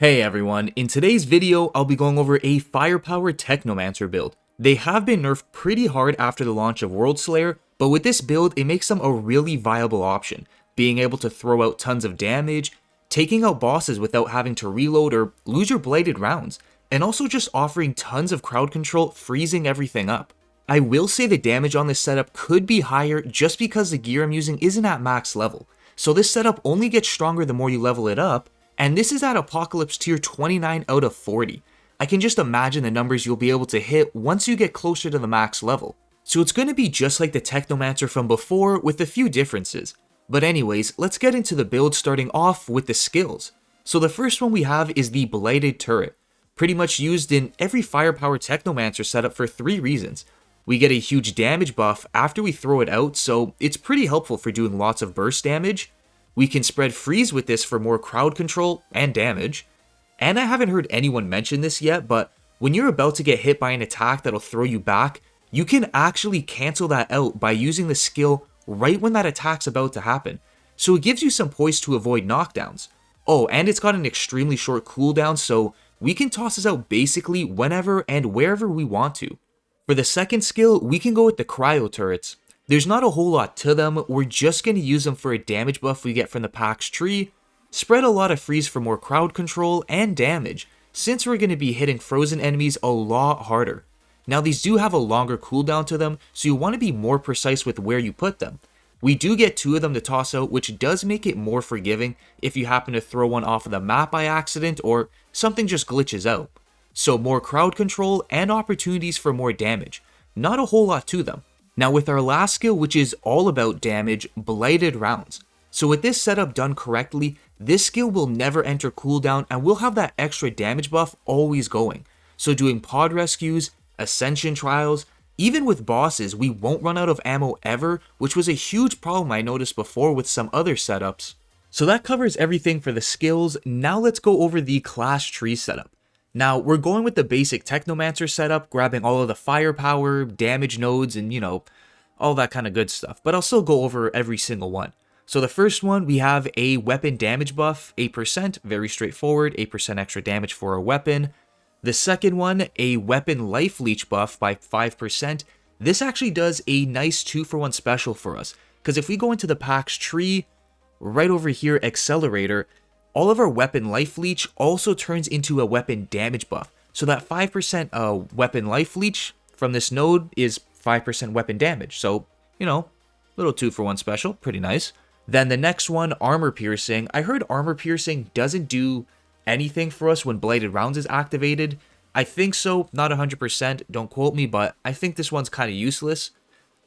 Hey everyone, in today's video I'll be going over a firepower Technomancer build. They have been nerfed pretty hard after the launch of Worldslayer, but with this build it makes them a really viable option, being able to throw out tons of damage, taking out bosses without having to reload or lose your bladed rounds, and also just offering tons of crowd control, freezing everything up. I will say the damage on this setup could be higher just because the gear I'm using isn't at max level, so this setup only gets stronger the more you level it up, and this is at Apocalypse tier 29 out of 40. I can just imagine the numbers you'll be able to hit once you get closer to the max level. So it's going to be just like the Technomancer from before with a few differences. But anyways, let's get into the build starting off with the skills. So the first one we have is the Blighted Turret, pretty much used in every firepower Technomancer setup for 3 reasons. We get a huge damage buff after we throw it out, so it's pretty helpful for doing lots of burst damage. We can spread freeze with this for more crowd control and damage. And I haven't heard anyone mention this yet, but when you're about to get hit by an attack that'll throw you back, you can actually cancel that out by using the skill right when that attack's about to happen. So it gives you some poise to avoid knockdowns. Oh, and it's got an extremely short cooldown, so we can toss this out basically whenever and wherever we want to. For the second skill, we can go with the Cryo Turrets. There's not a whole lot to them, we're just going to use them for a damage buff we get from the Pax tree, spread a lot of freeze for more crowd control and damage, since we're going to be hitting frozen enemies a lot harder. Now these do have a longer cooldown to them, so you want to be more precise with where you put them. We do get 2 of them to toss out, which does make it more forgiving if you happen to throw one off of the map by accident or something just glitches out. So more crowd control and opportunities for more damage. Not a whole lot to them. Now with our last skill, which is all about damage, Blighted Rounds. So with this setup done correctly, this skill will never enter cooldown and we'll have that extra damage buff always going. So doing pod rescues, ascension trials, even with bosses, we won't run out of ammo ever, which was a huge problem I noticed before with some other setups. So that covers everything for the skills. Now let's go over the class tree setup. Now, we're going with the basic Technomancer setup, grabbing all of the firepower, damage nodes, and, all that kind of good stuff. But I'll still go over every single one. So the first one, we have a weapon damage buff, 8%, very straightforward, 8% extra damage for a weapon. The second one, a weapon life leech buff by 5%. This actually does a nice 2-for-1 special for us, because if we go into the Pax tree, right over here, Accelerator, all of our weapon life leech also turns into a weapon damage buff. So that 5% weapon life leech from this node is 5% weapon damage. So, little 2-for-1 special, pretty nice. Then the next one, armor piercing. I heard armor piercing doesn't do anything for us when Blighted Rounds is activated. I think so, not 100%, don't quote me, but I think this one's kind of useless.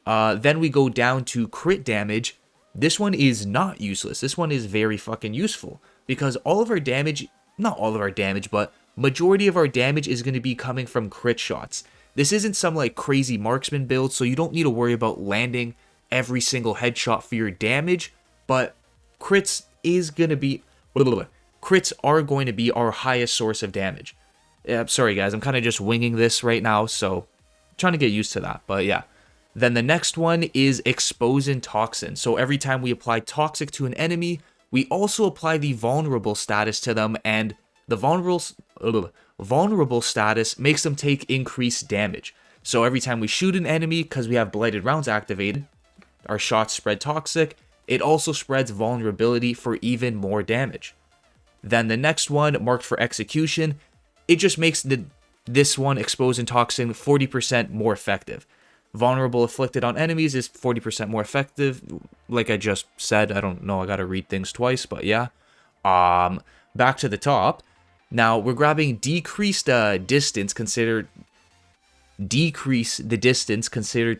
Then we go down to crit damage. This one is not useless. This one is very fucking useful. Because all of our damage, not all of our damage, but majority of our damage is going to be coming from crit shots. This isn't some crazy marksman build, so you don't need to worry about landing every single headshot for your damage, but crits are going to be our highest source of damage. Yeah, sorry guys, I'm kind of just winging this right now, so I'm trying to get used to that, but yeah. Then the next one is Exposing Toxin. So every time we apply Toxic to an enemy, we also apply the vulnerable status to them, and the vulnerable status makes them take increased damage. So every time we shoot an enemy, because we have Blighted Rounds activated, our shots spread toxic, it also spreads vulnerability for even more damage. Then the next one, marked for execution, it just makes this one, Exposing Toxin, 40% more effective. Vulnerable afflicted on enemies is 40% more effective. Like I just said, I don't know, I gotta read things twice, but yeah. Back to the top. Now we're grabbing decrease the distance considered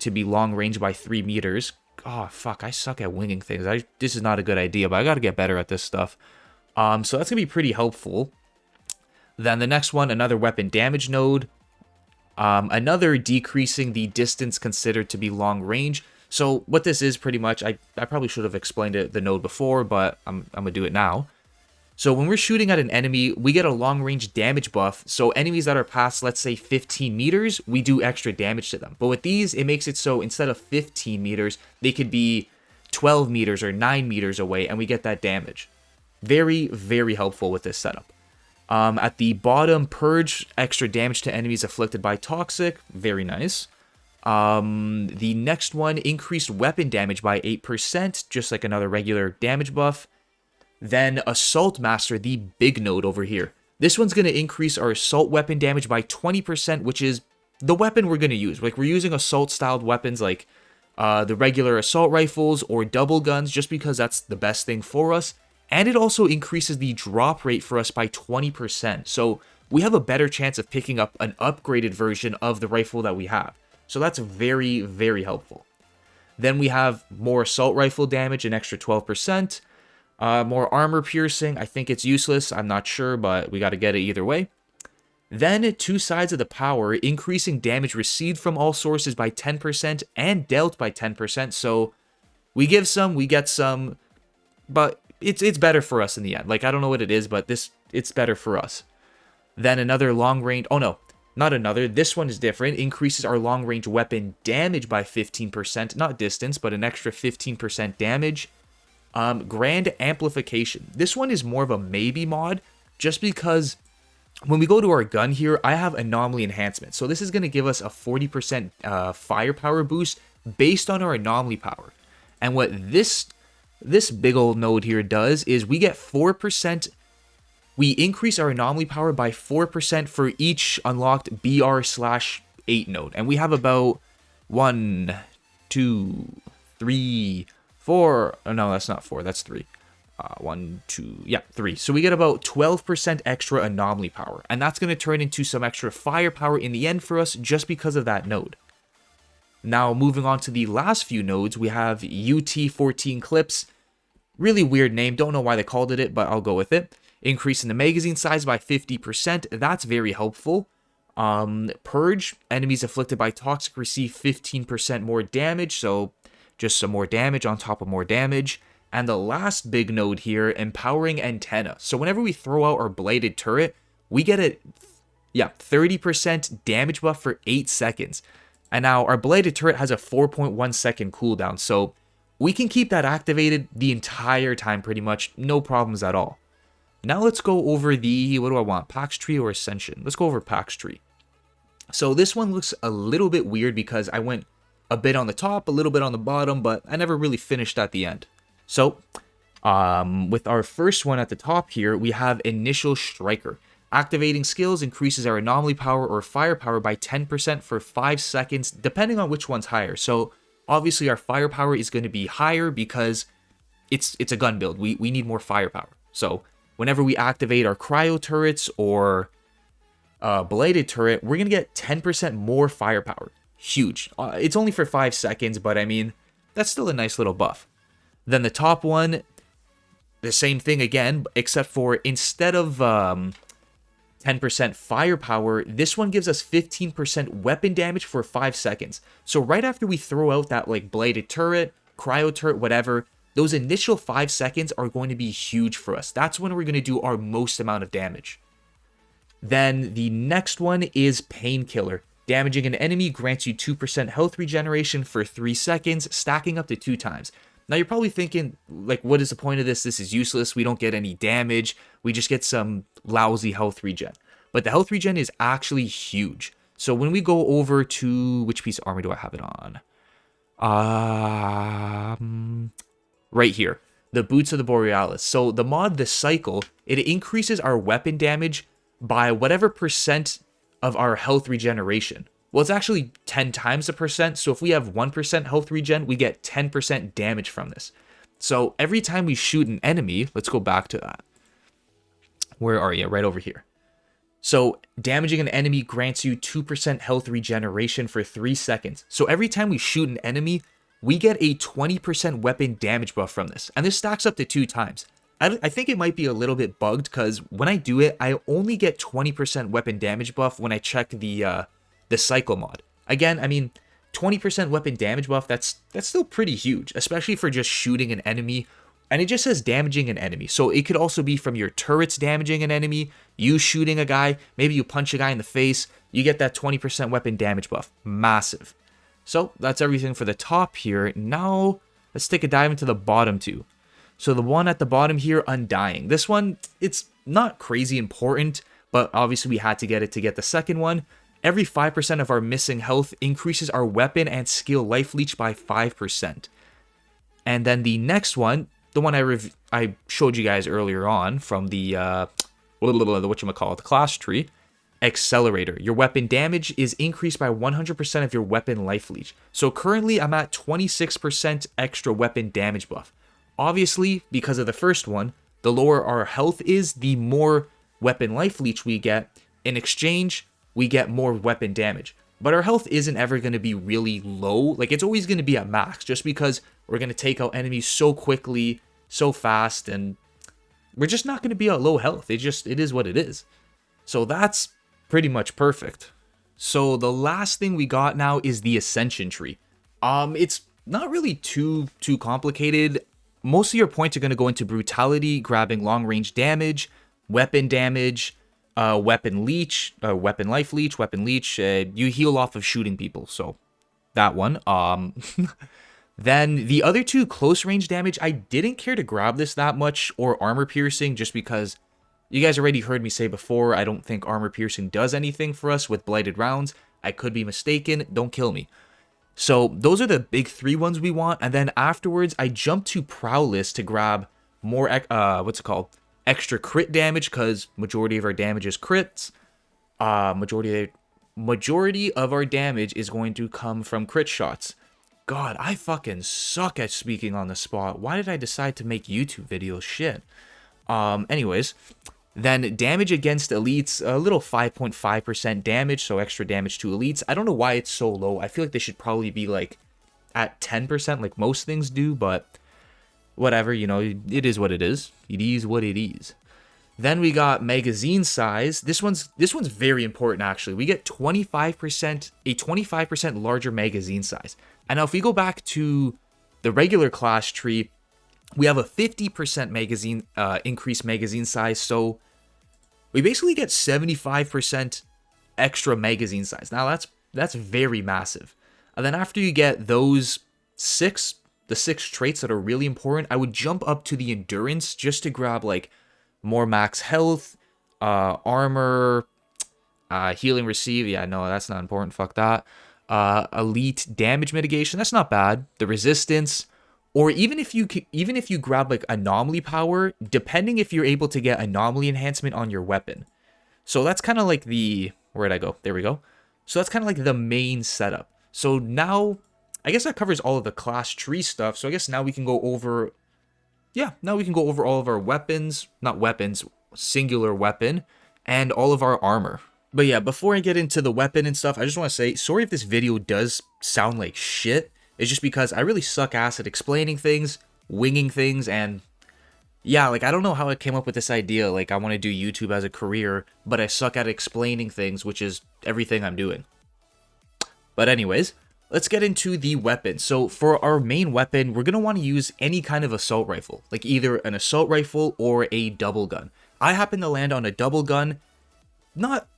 to be long range by 3 meters. Oh fuck, I suck at winging things. This is not a good idea, but I gotta get better at this stuff. So that's gonna be pretty helpful. Then the next one, another weapon damage node. Another decreasing the distance considered to be long range. So what this is pretty much, I probably should have explained the node before, but I'm gonna do it now. So when we're shooting at an enemy, we get a long range damage buff. So enemies that are past, let's say 15 meters, we do extra damage to them. But with these, it makes it so instead of 15 meters, they could be 12 meters or 9 meters away, and we get that damage. Very, very helpful with this setup. At the bottom, Purge, extra damage to enemies afflicted by Toxic. Very nice. The next one, increased weapon damage by 8%, just like another regular damage buff. Then Assault Master, the big node over here. This one's going to increase our assault weapon damage by 20%, which is the weapon we're going to use. Like, we're using assault-styled weapons like the regular assault rifles or double guns, just because that's the best thing for us. And it also increases the drop rate for us by 20%. So we have a better chance of picking up an upgraded version of the rifle that we have. So that's very, very helpful. Then we have more assault rifle damage, an extra 12%. More armor piercing. I think it's useless. I'm not sure, but we got to get it either way. Then two sides of the power, increasing damage received from all sources by 10% and dealt by 10%. So we give some, we get some, but it's better for us in the end. Like, I don't know what it is, but it's better for us. Then another long range. Oh no, not another. This one is different. Increases our long range weapon damage by 15%, not distance, but an extra 15% damage. Grand amplification. This one is more of a maybe mod, just because when we go to our gun here, I have anomaly enhancement. So this is going to give us a 40% firepower boost based on our anomaly power. And what this big old node here does is we get 4%. We increase our anomaly power by 4% for each unlocked BR/8 node. And we have about 1, 2, 3, 4. Oh, no, that's not 4. That's 3. 1, 2, yeah, 3. So we get about 12% extra anomaly power. And that's going to turn into some extra firepower in the end for us just because of that node. Now, moving on to the last few nodes, we have UT14 clips. Really weird name. Don't know why they called it, but I'll go with it. Increasing the magazine size by 50%. That's very helpful. Purge. Enemies afflicted by Toxic receive 15% more damage. So just some more damage on top of more damage. And the last big node here, Empowering Antenna. So whenever we throw out our bladed turret, we get a 30% damage buff for 8 seconds. And now our bladed turret has a 4.1 second cooldown. So we can keep that activated the entire time pretty much. No problems at all. Now let's go over the, what do I want? Pax Tree or Ascension? Let's go over Pax Tree. So this one looks a little bit weird because I went a bit on the top, a little bit on the bottom, but I never really finished at the end. So with our first one at the top here, we have Initial Striker. Activating skills increases our anomaly power or firepower by 10% for 5 seconds, depending on which one's higher. So obviously our firepower is going to be higher because it's a gun build. We need more firepower. So whenever we activate our cryo turrets or bladed turret, we're going to get 10% more firepower. Huge. It's only for 5 seconds, but I mean, that's still a nice little buff. Then the top one, the same thing again, except for instead of 10% firepower, this one gives us 15% weapon damage for 5 seconds. So right after we throw out that like bladed turret, cryo turret, whatever, those initial 5 seconds are going to be huge for us. That's when we're going to do our most amount of damage. Then the next one is Painkiller. Damaging an enemy grants you 2% health regeneration for 3 seconds, stacking up to 2 times. Now you're probably thinking, like, what is the point of this? This is useless. We don't get any damage. We just get some lousy health regen. But the health regen is actually huge. So when we go over to, which piece of armor do I have it on? Right here, the Boots of the Borealis. So the mod, the Cycle, it increases our weapon damage by whatever percent of our health regeneration. Well, it's actually 10 times the percent. So if we have 1% health regen, we get 10% damage from this. So every time we shoot an enemy, let's go back to that. Where are you? Right over here. So damaging an enemy grants you 2% health regeneration for 3 seconds. So every time we shoot an enemy, we get a 20% weapon damage buff from this. And this stacks up to 2 times. I think it might be a little bit bugged because when I do it, I only get 20% weapon damage buff when I check the Cycle mod. Again, I mean, 20% weapon damage buff, that's still pretty huge, especially for just shooting an enemy. And it just says damaging an enemy. So it could also be from your turrets damaging an enemy, you shooting a guy, maybe you punch a guy in the face, you get that 20% weapon damage buff. Massive. So that's everything for the top here. Now let's take a dive into the bottom two. So the one at the bottom here, Undying. This one, it's not crazy important, but obviously we had to get it to get the second one. Every 5% of our missing health increases our weapon and skill life leech by 5%. And then the next one, the one I showed you guys earlier on from the the class tree, Accelerator. Your weapon damage is increased by 100% of your weapon life leech. So currently I'm at 26% extra weapon damage buff. Obviously, because of the first one, the lower our health is, the more weapon life leech we get. In exchange, we get more weapon damage. But our health isn't ever going to be really low. Like, it's always going to be at max, just because we're going to take out enemies so quickly, so fast, and we're just not going to be at low health. It is what it is. So that's pretty much perfect. So the last thing we got now is the Ascension tree. It's not really too complicated. Most of your points are going to go into brutality, grabbing long range damage, weapon damage, weapon leech, weapon life leech, weapon leech. You heal off of shooting people, so that one. Then the other two, close range damage, I didn't care to grab this that much, or armor piercing, just because you guys already heard me say before, I don't think armor piercing does anything for us with blighted rounds. I could be mistaken, don't kill me. So those are the big three ones we want, and then afterwards I jumped to Prowess to grab more extra crit damage, because majority of our damage is crits. Majority of our damage is going to come from crit shots. God, I fucking suck at speaking on the spot. Why did I decide to make YouTube videos? Shit. Anyways, then damage against elites, a little 5.5% damage, so extra damage to elites. I don't know why it's so low. I feel like they should probably be like at 10% like most things do, but whatever, you know, it is what it is. It is what it is. Then we got magazine size. This one's very important actually. We get 25% larger magazine size. And now if we go back to the regular class tree, we have a 50% magazine increased magazine size, so we basically get 75% extra magazine size. Now that's very massive. And then after you get those the six traits that are really important, I would jump up to the endurance just to grab like more max health, armor, healing receive. Yeah, no, that's not important. Fuck that. Elite damage mitigation. That's not bad. The resistance. Or even if you grab like anomaly power, depending if you're able to get anomaly enhancement on your weapon. So that's kind of like where'd I go? There we go. So that's kind of like the main setup. So now, I guess that covers all of the class tree stuff. So I guess now we can go over, all of our weapons, not weapons, singular weapon, and all of our armor. But yeah, before I get into the weapon and stuff, I just want to say, sorry if this video does sound like shit. It's just because I really suck ass at explaining things, winging things, and yeah, like I don't know how I came up with this idea, like I want to do YouTube as a career, but I suck at explaining things, which is everything I'm doing. But anyways, let's get into the weapon. So for our main weapon, we're going to want to use any kind of assault rifle, like either an assault rifle or a double gun. I happen to land on a double gun.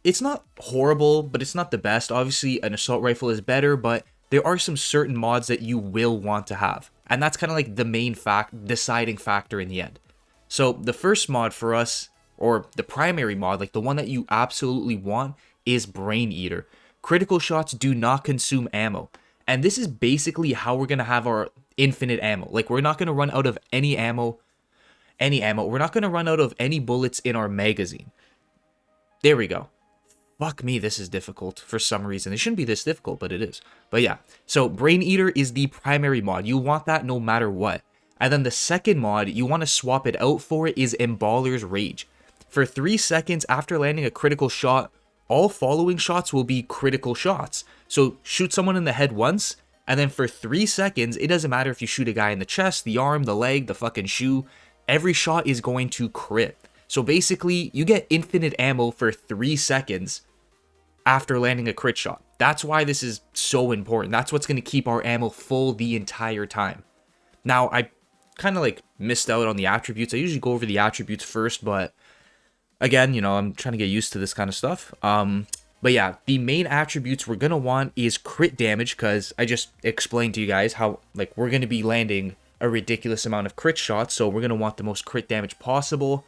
It's not horrible, but it's not the best. Obviously, an assault rifle is better, but there are some certain mods that you will want to have. And that's kind of like the main deciding factor in the end. So the first mod for us, or the primary mod, like the one that you absolutely want, is Brain Eater. Critical shots do not consume ammo. And this is basically how we're going to have our infinite ammo. Like, we're not going to run out of any ammo. We're not going to run out of any bullets in our magazine. There we go. Fuck me, this is difficult for some reason. It shouldn't be this difficult, but it is. But yeah, so Brain Eater is the primary mod. You want that no matter what. And then the second mod you want to swap it out for is Emballer's Rage. For 3 seconds after landing a critical shot, all following shots will be critical shots. So shoot someone in the head once, and then for 3 seconds, it doesn't matter if you shoot a guy in the chest, the arm, the leg, the fucking shoe, every shot is going to crit. So basically, you get infinite ammo for 3 seconds after landing a crit shot. That's why this is so important. That's what's going to keep our ammo full the entire time. Now, I kind of like missed out on the attributes. I usually go over the attributes first, but again, you know, I'm trying to get used to this kind of stuff. But yeah, the main attributes we're going to want is crit damage, because I just explained to you guys how like we're going to be landing a ridiculous amount of crit shots, so we're going to want the most crit damage possible.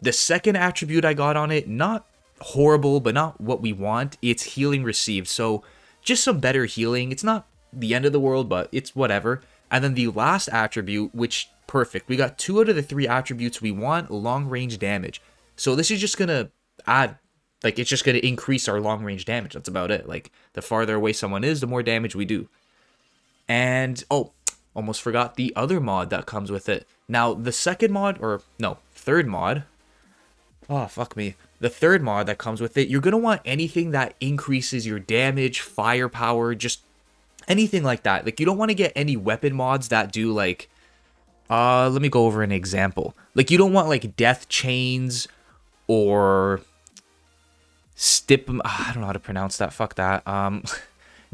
The second attribute I got on it, not horrible, but not what we want. It's healing received. So just some better healing. It's not the end of the world, but it's whatever. And then the last attribute, which perfect. We got 2 out of the 3 attributes we want, long range damage. So this is just going to add, like, it's just going to increase our long range damage. That's about it. Like, the farther away someone is, the more damage we do. And, oh, almost forgot the other mod that comes with it. Now, the second mod, or no, third mod. Oh, fuck me. The third mod that comes with it, you're going to want anything that increases your damage, firepower, just anything like that. Like, you don't want to get any weapon mods that do, like, let me go over an example. Like, you don't want, like, death chains or I don't know how to pronounce that. Fuck that.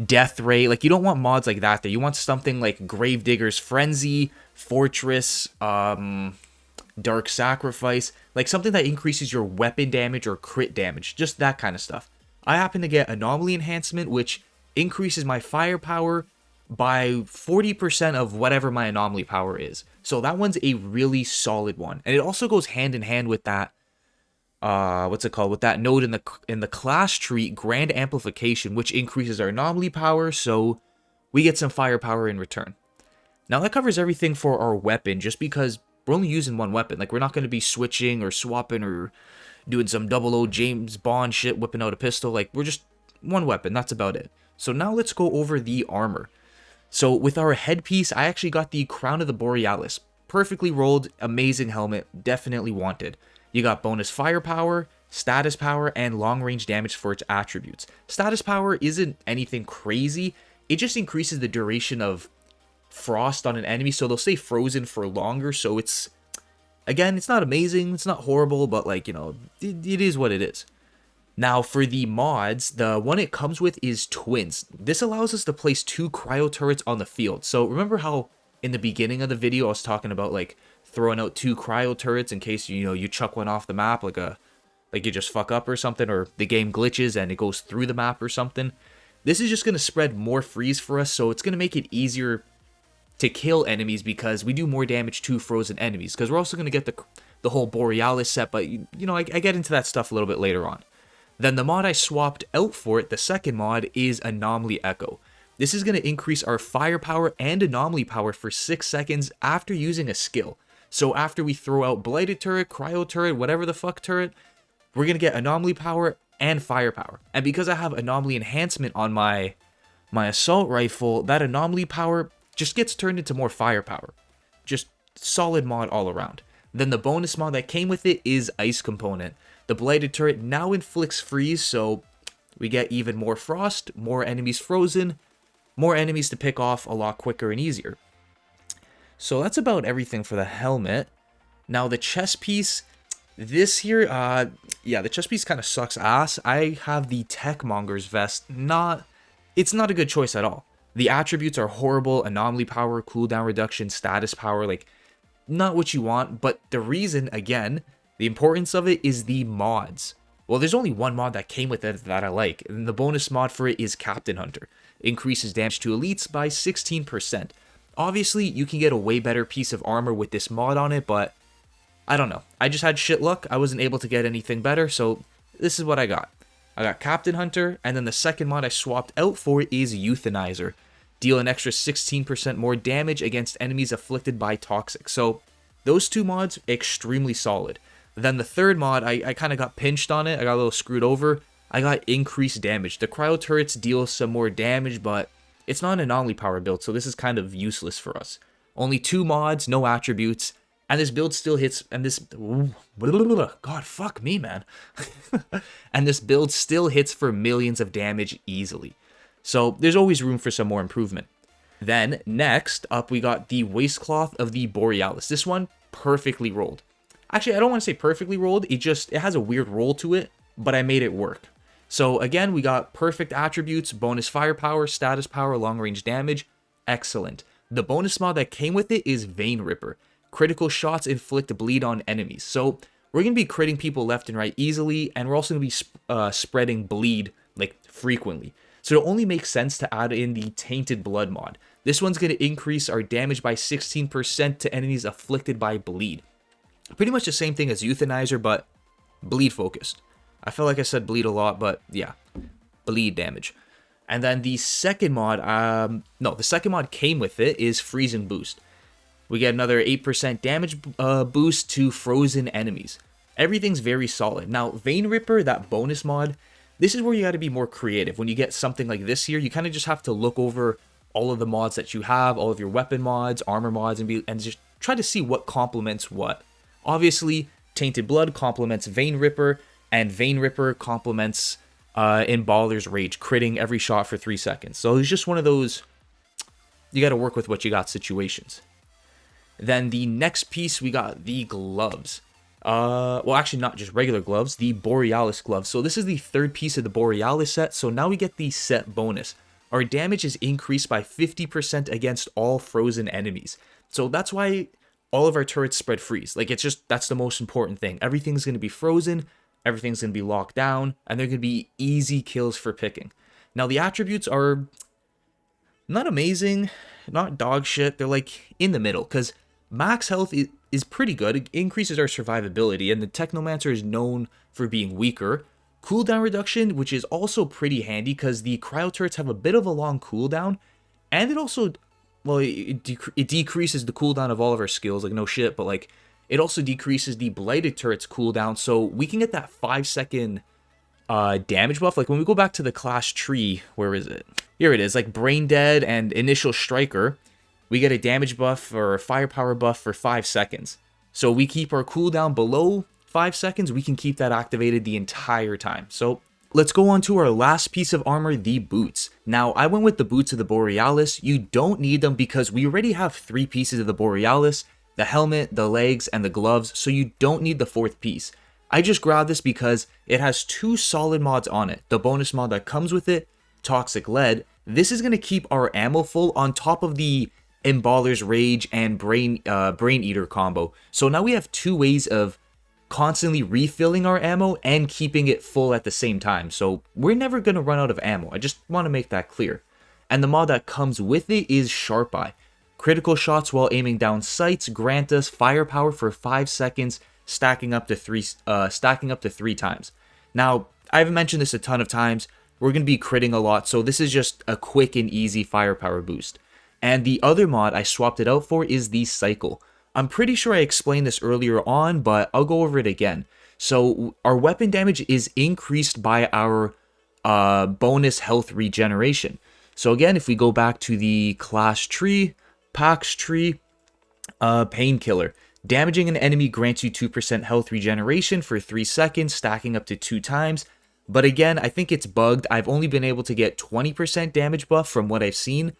Death ray. Like, you don't want mods like that there. You want something like Gravedigger's Frenzy, Fortress, Dark Sacrifice. Like, something that increases your weapon damage or crit damage. Just that kind of stuff. I happen to get Anomaly Enhancement, which increases my firepower by 40% of whatever my anomaly power is. So that one's a really solid one. And it also goes hand in hand with that, what's it called? With that node in the class tree, Grand Amplification, which increases our anomaly power, so we get some firepower in return. Now that covers everything for our weapon, just because we're only using one weapon. Like, we're not going to be switching or swapping or doing some 00 James Bond shit, whipping out a pistol. Like, we're just one weapon. That's about it. So now let's go over the armor. So with our headpiece, I actually got the Crown of the Borealis. Perfectly rolled, amazing helmet, definitely wanted. You got bonus firepower, status power, and long range damage for its attributes. Status power isn't anything crazy, it just increases the duration of frost on an enemy, so they'll stay frozen for longer, so it's, again, it's not amazing, it's not horrible, but, like, you know, it is what it is. Now, for the mods, the one it comes with is Twins. This allows us to place 2 cryo turrets on the field. So remember how in the beginning of the video I was talking about, like, throwing out 2 cryo turrets in case, you know, you chuck one off the map, like you just fuck up or something, or the game glitches and it goes through the map or something. This is just going to spread more freeze for us, so it's going to make it easier to kill enemies because we do more damage to frozen enemies. Because we're also going to get the whole Borealis set, but, you know, I get into that stuff a little bit later on. Then the mod I swapped out for it, the second mod, is Anomaly Echo. This is going to increase our firepower and anomaly power for 6 seconds after using a skill. So after we throw out Blighted Turret, Cryo Turret, whatever the fuck turret, we're going to get anomaly power and firepower. And because I have Anomaly Enhancement on my assault rifle, that anomaly power just gets turned into more firepower. Just solid mod all around. Then the bonus mod that came with it is Ice Component. The Blighted Turret now inflicts freeze, so we get even more frost, more enemies frozen, more enemies to pick off a lot quicker and easier. So that's about everything for the helmet. Now the chest piece, this here, yeah, the chest piece kind of sucks ass. I have the Techmonger's vest. It's not a good choice at all. The attributes are horrible: anomaly power, cooldown reduction, status power, like, not what you want. But the reason, again, the importance of it is the mods. Well, there's only one mod that came with it that I like, and the bonus mod for it is Captain Hunter. Increases damage to elites by 16%. Obviously, you can get a way better piece of armor with this mod on it, but I don't know. I just had shit luck. I wasn't able to get anything better, so this is what I got. I got Captain Hunter, and then the second mod I swapped out for is Euthanizer. Deal an extra 16% more damage against enemies afflicted by toxic. So those 2 mods, extremely solid. Then the third mod, I kind of got pinched on it. I got a little screwed over. I got increased damage. The cryo turrets deal some more damage, but it's not an anomaly power build, so this is kind of useless for us. Only 2 mods, no attributes, and this build still hits, and this, God, fuck me, man. And this build still hits for millions of damage easily. So there's always room for some more improvement. Then, next up, we got the Waistcloth of the Borealis. This one, perfectly rolled. Actually, I don't want to say perfectly rolled, it has a weird roll to it, but I made it work. So again, we got perfect attributes, bonus firepower, status power, long range damage, excellent. The bonus mod that came with it is Vein Ripper. Critical shots inflict bleed on enemies. So we're going to be critting people left and right easily, and we're also going to be spreading bleed, like, frequently. So it only makes sense to add in the Tainted Blood mod. This one's going to increase our damage by 16% to enemies afflicted by bleed. Pretty much the same thing as Euthanizer, but bleed focused. I feel like I said bleed a lot, but yeah, bleed damage. And then the second mod, the second mod came with it is Freezing Boost. We get another 8% damage boost to frozen enemies. Everything's very solid. Now, Vein Ripper, that bonus mod, this is where you got to be more creative. When you get something like this here, you kind of just have to look over all of the mods that you have, all of your weapon mods, armor mods, and just try to see what complements what. Obviously, Tainted Blood complements Vein Ripper, and Vein Ripper complements Emballer's Rage, critting every shot for 3 seconds. So it's just one of those, you got to work with what you got situations. Then the next piece, we got the gloves. Well, actually not just regular gloves, the Borealis gloves. So this is the third piece of the Borealis set, so now we get the set bonus. Our damage is increased by 50% against all frozen enemies. So that's why all of our turrets spread freeze. Like, it's just, that's the most important thing. Everything's going to be frozen, everything's going to be locked down, and they're going to be easy kills for picking. Now, the attributes are not amazing, not dog shit, they're like in the middle, because max health is pretty good. It increases our survivability, and the Technomancer is known for being weaker. Cooldown reduction, which is also pretty handy because the cryo turrets have a bit of a long cooldown, and it also, well, it decreases the cooldown of all of our skills, like no shit, but like it also decreases the blighted turrets cooldown, so we can get that 5-second damage buff. Like when we go back to the class tree, where is it? Here it is, like Brain Dead and Initial Striker, we get a damage buff or a firepower buff for 5 seconds. So we keep our cooldown below 5 seconds, we can keep that activated the entire time. So let's go on to our last piece of armor, the boots. Now, I went with the boots of the Borealis. You don't need them because we already have 3 pieces of the Borealis, the helmet, the legs, and the gloves, so you don't need the 4th piece. I just grabbed this because it has 2 solid mods on it. The bonus mod that comes with it, Toxic Lead. This is going to keep our ammo full on top of the Emballer's Rage and Brain Eater combo. So now we have 2 ways of constantly refilling our ammo and keeping it full at the same time. So we're never going to run out of ammo. I just want to make that clear. And the mod that comes with it is Sharp Eye. Critical shots while aiming down sights grant us firepower for 5 seconds, stacking up to 3 times. Now, I've mentioned this a ton of times. We're going to be critting a lot, so this is just a quick and easy firepower boost. And the other mod I swapped it out for is the Cycle. I'm pretty sure I explained this earlier on, but I'll go over it again. So our weapon damage is increased by our bonus health regeneration. So again, if we go back to the class tree, Pax tree, Painkiller. Damaging an enemy grants you 2% health regeneration for 3 seconds, stacking up to 2 times. But again, I think it's bugged. I've only been able to get 20% damage buff from what I've seen.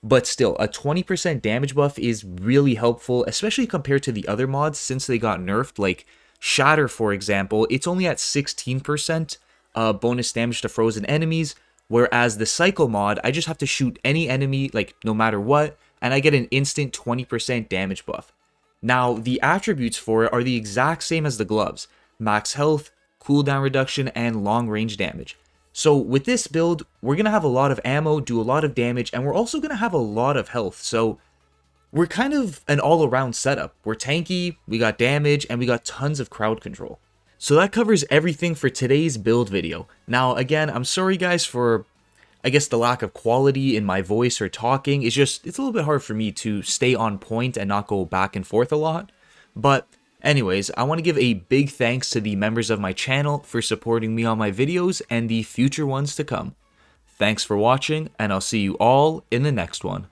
But still, a 20% damage buff is really helpful, especially compared to the other mods since they got nerfed. Like Shatter, for example, it's only at 16% bonus damage to frozen enemies, whereas the Cycle mod, I just have to shoot any enemy, like no matter what, and I get an instant 20% damage buff. Now, the attributes for it are the exact same as the gloves: max health, cooldown reduction, and long range damage. So with this build, we're going to have a lot of ammo, do a lot of damage, and we're also going to have a lot of health. So we're kind of an all-around setup. We're tanky, we got damage, and we got tons of crowd control. So that covers everything for today's build video. Now, again, I'm sorry guys for, I guess, the lack of quality in my voice or talking. It's a little bit hard for me to stay on point and not go back and forth a lot. But anyways, I want to give a big thanks to the members of my channel for supporting me on my videos and the future ones to come. Thanks for watching, and I'll see you all in the next one.